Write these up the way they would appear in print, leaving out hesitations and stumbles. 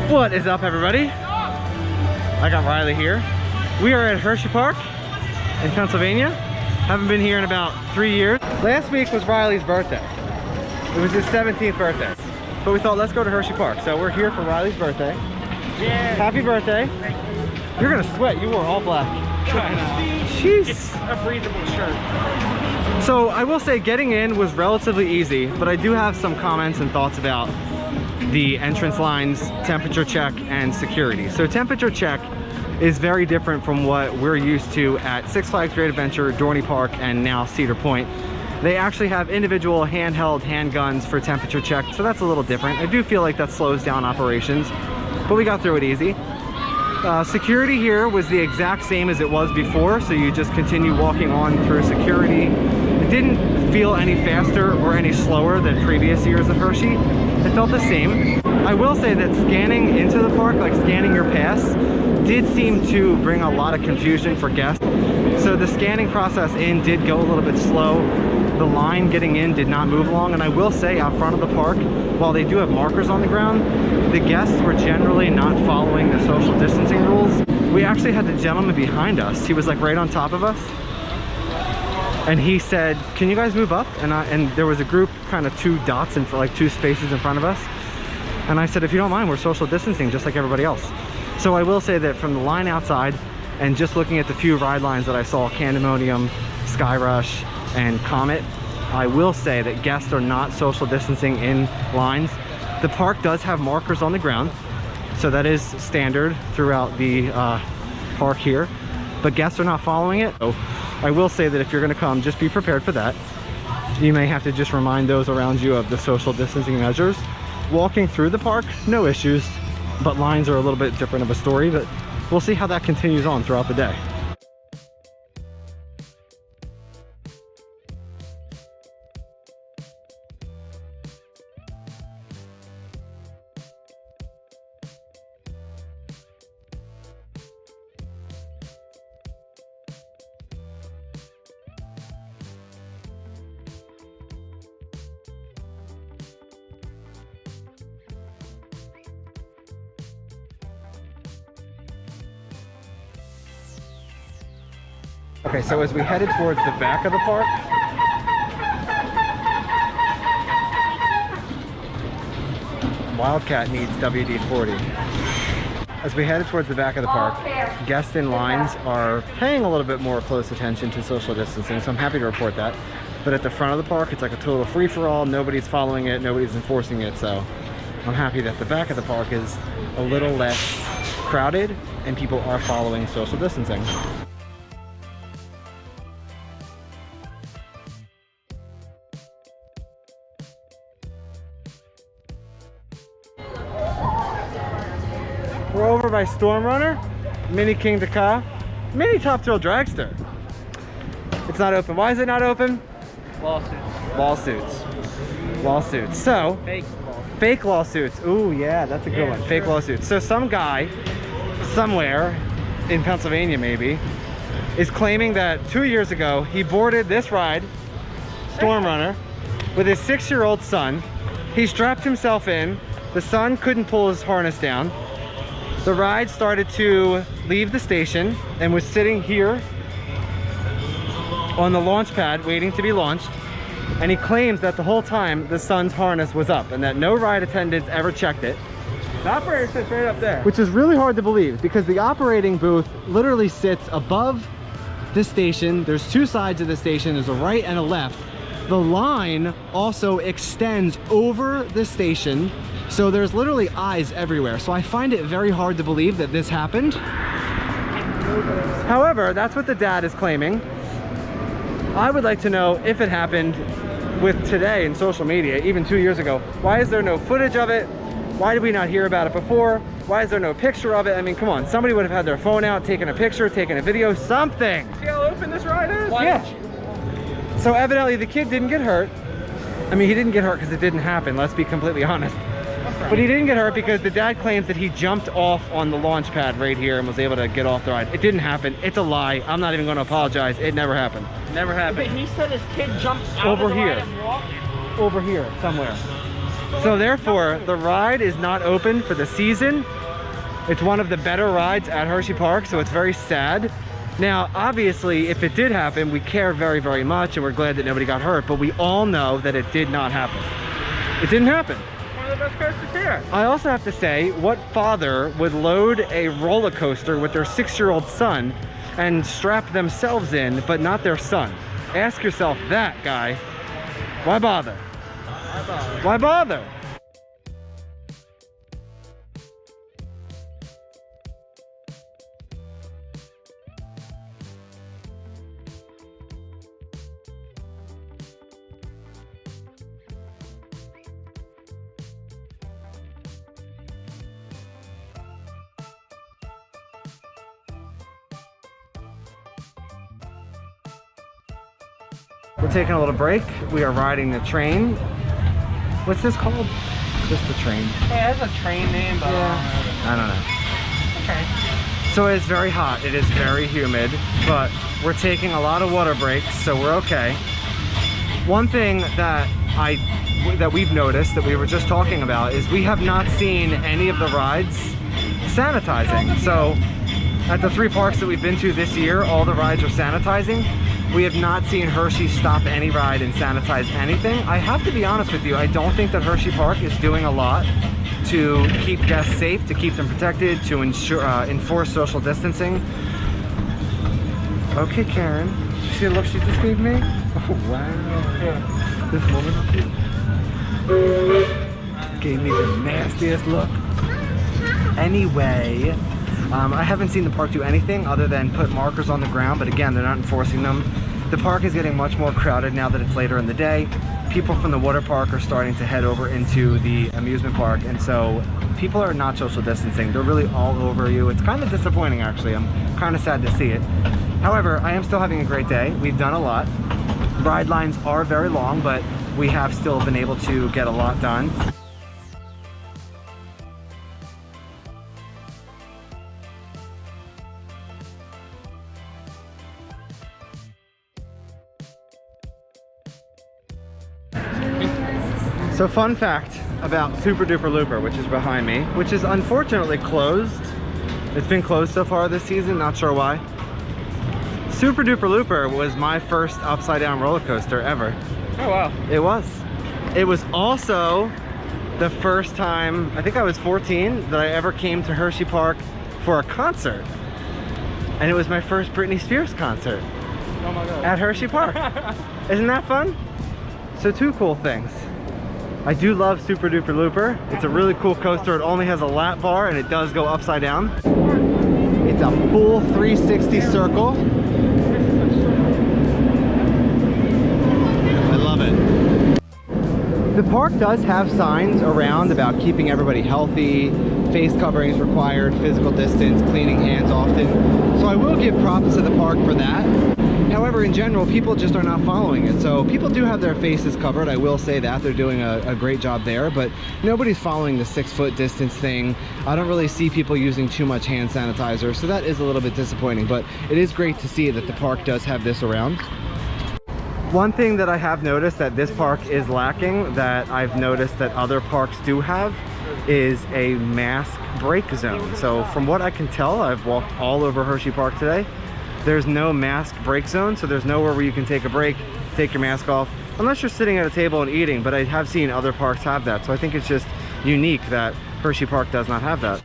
What is up, everybody? I got Riley here. We are at Hershey Park in Pennsylvania. Haven't been here in about 3 years. Last week was Riley's birthday. It was his 17th birthday. But we thought, let's go to Hershey Park. So we're here for Riley's birthday. Yeah. Happy birthday. You're gonna sweat. You wore all black. Jeez. It's a breathable shirt. So I will say getting in was relatively easy, but I do have some comments and thoughts about the entrance lines, temperature check, and security. So temperature check is very different from what we're used to at Six Flags Great Adventure, Dorney Park, and now Cedar Point. They actually have individual handheld handguns for temperature check, so that's a little different. I do feel like that slows down operations, but we got through it easy. Security here was the exact same as it was before, so you just continue walking on through security. It didn't feel any faster or any slower than previous years of Hershey. It felt the same. I will say that scanning into the park, like scanning your pass, did seem to bring a lot of confusion for guests. So the scanning process in did go a little bit slow. The line getting in did not move along, and I will say out front of the park, while they do have markers on the ground, the guests were generally not following the social distancing rules. We actually had the gentleman behind us. He was like right on top of us. And he said, can you guys move up? And there was a group, kind of two dots and for like two spaces in front of us. And I said, if you don't mind, we're social distancing just like everybody else. So I will say that from the line outside and just looking at the few ride lines that I saw, Candemonium, Sky Rush, and Comet, I will say that guests are not social distancing in lines. The park does have markers on the ground, so that is standard throughout the park here, but guests are not following it. So I will say that if you're going to come, just be prepared for that. You may have to just remind those around you of the social distancing measures. Walking through the park, no issues, but lines are a little bit different of a story, but we'll see how that continues on throughout the day. Okay, so as we headed towards the back of the park, Wildcat needs WD-40. As we headed towards the back of the park, guests in lines are paying a little bit more close attention to social distancing, so I'm happy to report that. But at the front of the park, it's like a total free-for-all. Nobody's following it, nobody's enforcing it, so I'm happy that the back of the park is a little less crowded and people are following social distancing. We're over by Storm Runner, Mini King Dakar, Mini Top Thrill Dragster. It's not open. Why is it not open? Lawsuits. Lawsuits. Lawsuits. So, fake lawsuits. Ooh, yeah, that's a good one. Sure. Fake lawsuits. So some guy, somewhere in Pennsylvania maybe, is claiming that 2 years ago he boarded this ride, Storm Runner, with his 6-year-old son. He strapped himself in. The son couldn't pull his harness down. The ride started to leave the station and was sitting here on the launch pad waiting to be launched. And he claims that the whole time the son's harness was up and that no ride attendants ever checked it. The operator sits right up there. Which is really hard to believe because the operating booth literally sits above the station. There's two sides of the station. There's a right and a left. The line also extends over the station. So there's literally eyes everywhere. So I find it very hard to believe that this happened. However, that's what the dad is claiming. I would like to know if it happened with today in social media, even 2 years ago. Why is there no footage of it? Why did we not hear about it before? Why is there no picture of it? I mean, come on, somebody would have had their phone out, taken a picture, taken a video, something. See how open this ride is? Yeah. So evidently the kid didn't get hurt. I mean, he didn't get hurt because it didn't happen, let's be completely honest. But he didn't get hurt because the dad claims that he jumped off on the launch pad right here and was able to get off the ride. It didn't happen. It's a lie. I'm not even going to apologize. It never happened. Never happened. But he said his kid jumped out over of the here. ride and walked. Over here, somewhere. So therefore, the ride is not open for the season. It's one of the better rides at Hershey Park, so it's very sad. Now, obviously, if it did happen, we care very, very much, and we're glad that nobody got hurt, but we all know that it did not happen. It didn't happen. One of the best coasters here. I also have to say, what father would load a roller coaster with their 6-year-old son and strap themselves in, but not their son? Ask yourself that, guy. Why bother? Why bother? Why bother? We're taking a little break. We are riding the train. What's this called? Just the train. Yeah, it has a train name, but I don't know. okay. So it's very hot. It is very humid, but we're taking a lot of water breaks, so we're okay. One thing that we've noticed that we were just talking about is we have not seen any of the rides sanitizing. So at the 3 parks that we've been to this year, all the rides are sanitizing. We have not seen Hershey stop any ride and sanitize anything. I have to be honest with you, I don't think that Hershey Park is doing a lot to keep guests safe, to keep them protected, to enforce social distancing. Okay, Karen. You see the look she just gave me? Oh, wow. Yeah. This woman gave me the nastiest look. Anyway, I haven't seen the park do anything other than put markers on the ground, but again, they're not enforcing them. The park is getting much more crowded now that it's later in the day. People from the water park are starting to head over into the amusement park, and so people are not social distancing. They're really all over you. It's kind of disappointing, actually. I'm kind of sad to see it. However, I am still having a great day. We've done a lot. Ride lines are very long, but we have still been able to get a lot done. So fun fact about Super Duper Looper, which is behind me, which is unfortunately closed. It's been closed so far this season, not sure why. Super Duper Looper was my first upside down roller coaster ever. Oh wow. It was. It was also the first time, I think I was 14, that I ever came to Hershey Park for a concert. And it was my first Britney Spears concert. Oh my god. At Hershey Park. Isn't that fun? So 2 cool things. I do love Super Duper Looper. It's a really cool coaster. It only has a lap bar and it does go upside down. It's a full 360 circle. I love it. The park does have signs around about keeping everybody healthy, face coverings required, physical distance, cleaning hands often. So I will give props to the park for that. However, in general, people just are not following it. So people do have their faces covered. I will say that. They're doing a great job there, but nobody's following the 6-foot distance thing. I don't really see people using too much hand sanitizer, so that is a little bit disappointing, but it is great to see that the park does have this around. One thing that I have noticed that this park is lacking, that I've noticed that other parks do have, is a mask break zone. So from what I can tell, I've walked all over Hershey Park today. There's no mask break zone, so there's nowhere where you can take a break, take your mask off, unless you're sitting at a table and eating, but I have seen other parks have that. So I think it's just unique that Hershey Park does not have that.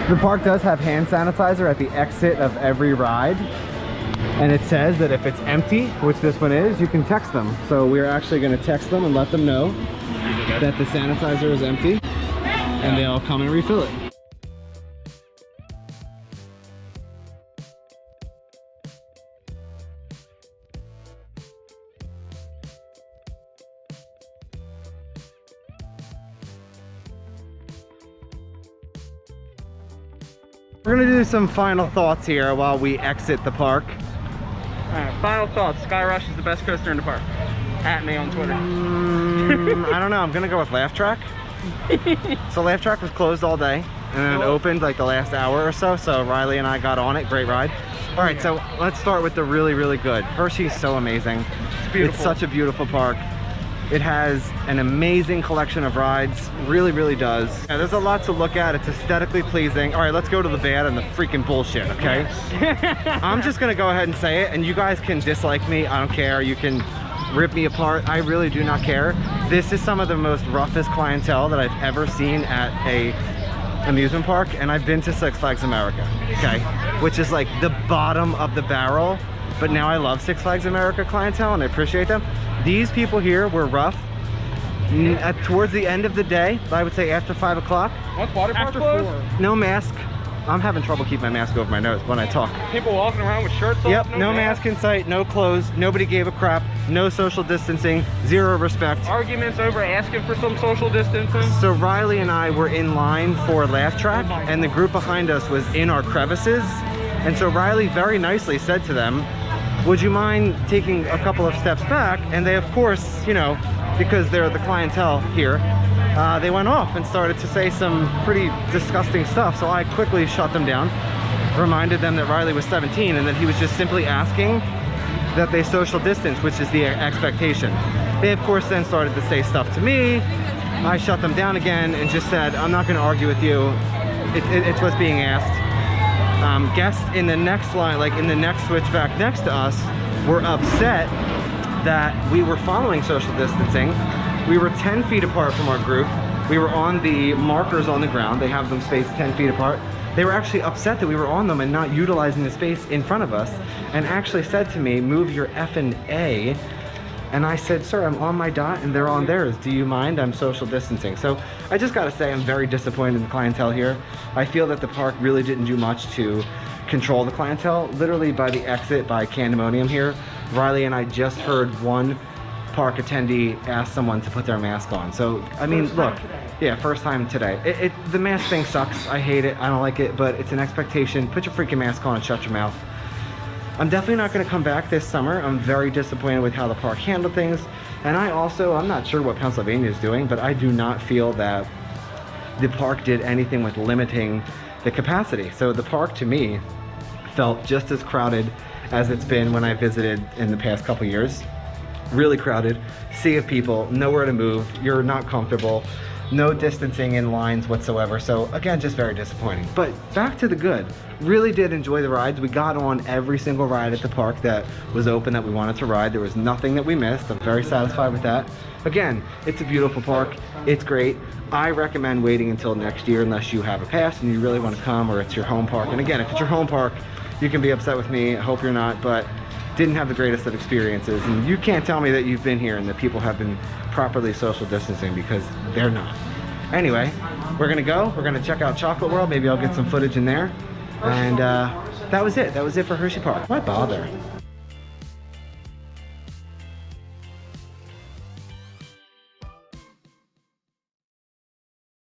The park does have hand sanitizer at the exit of every ride, and it says that if it's empty, which this one is, you can text them. So we're actually going to text them and let them know that the sanitizer is empty, and they'll come and refill it. We're gonna do some final thoughts here while we exit the park. Alright, final thoughts. Sky Rush is the best coaster in the park. At me on Twitter. I don't know. I'm gonna go with Laugh Track. So Laugh Track was closed all day, and then it opened like the last hour or so. So Riley and I got on it. Great ride. All right, so let's start with the really, really good. Hershey's so amazing. It's beautiful. It's such a beautiful park. It has an amazing collection of rides. Really, really does. Yeah, there's a lot to look at. It's aesthetically pleasing. All right, let's go to the bad and the freaking bullshit, okay? I'm just gonna go ahead and say it, and you guys can dislike me. I don't care. You can rip me apart. I really do not care. This is some of the most roughest clientele that I've ever seen at a amusement park, and I've been to Six Flags America, okay, which is like the bottom of the barrel, but now I love Six Flags America clientele and I appreciate them. These people here were rough towards the end of the day. I would say after 5 o'clock. What's water park After closed? 4. No mask. I'm having trouble keeping my mask over my nose when I talk. People walking around with shirts Yep, off. no mask in sight, no clothes, nobody gave a crap, no social distancing, zero respect. Arguments over asking for some social distancing. So Riley and I were in line for Laugh Track, and the group behind us was in our crevices. And so Riley very nicely said to them, would you mind taking a couple of steps back? And they, of course, you know, because they're the clientele here, they went off and started to say some pretty disgusting stuff. So I quickly shut them down, reminded them that Riley was 17 and that he was just simply asking that they social distance, which is the expectation. They, of course, then started to say stuff to me. I shut them down again and just said, I'm not going to argue with you. It's what's being asked. Guests in the next line, like in the next switchback next to us, were upset that we were following social distancing. We were 10 feet apart from our group. We were on the markers on the ground. They have them spaced 10 feet apart. They were actually upset that we were on them and not utilizing the space in front of us, and actually said to me, move your effing A. And I said, sir, I'm on my dot and they're on theirs. Do you mind? I'm social distancing. So I just gotta say, I'm very disappointed in the clientele here. I feel that the park really didn't do much to control the clientele. Literally by the exit by Candemonium here, Riley and I just heard one park attendee ask someone to put their mask on. So, I mean, look, yeah, first time today. The mask thing sucks. I hate it. I don't like it, but it's an expectation. Put your freaking mask on and shut your mouth. I'm definitely not going to come back this summer. I'm very disappointed with how the park handled things. And I'm not sure what Pennsylvania is doing, but I do not feel that the park did anything with limiting the capacity. So the park, to me, felt just as crowded as it's been when I visited in the past couple years. Really crowded, sea of people, nowhere to move, you're not comfortable, no distancing in lines whatsoever. So again, just very disappointing. But back to the good. Really did enjoy the rides. We got on every single ride at the park that was open that we wanted to ride. There was nothing that we missed. I'm very satisfied with that. Again, it's a beautiful park. It's great. I recommend waiting until next year unless you have a pass and you really want to come, or it's your home park. And again, if it's your home park, you can be upset with me. I hope you're not, but didn't have the greatest of experiences. And you can't tell me that you've been here and that people have been properly social distancing, because they're not. Anyway, we're gonna go. We're gonna check out Chocolate World. Maybe I'll get some footage in there. And that was it. That was it for Hershey Park. Why bother?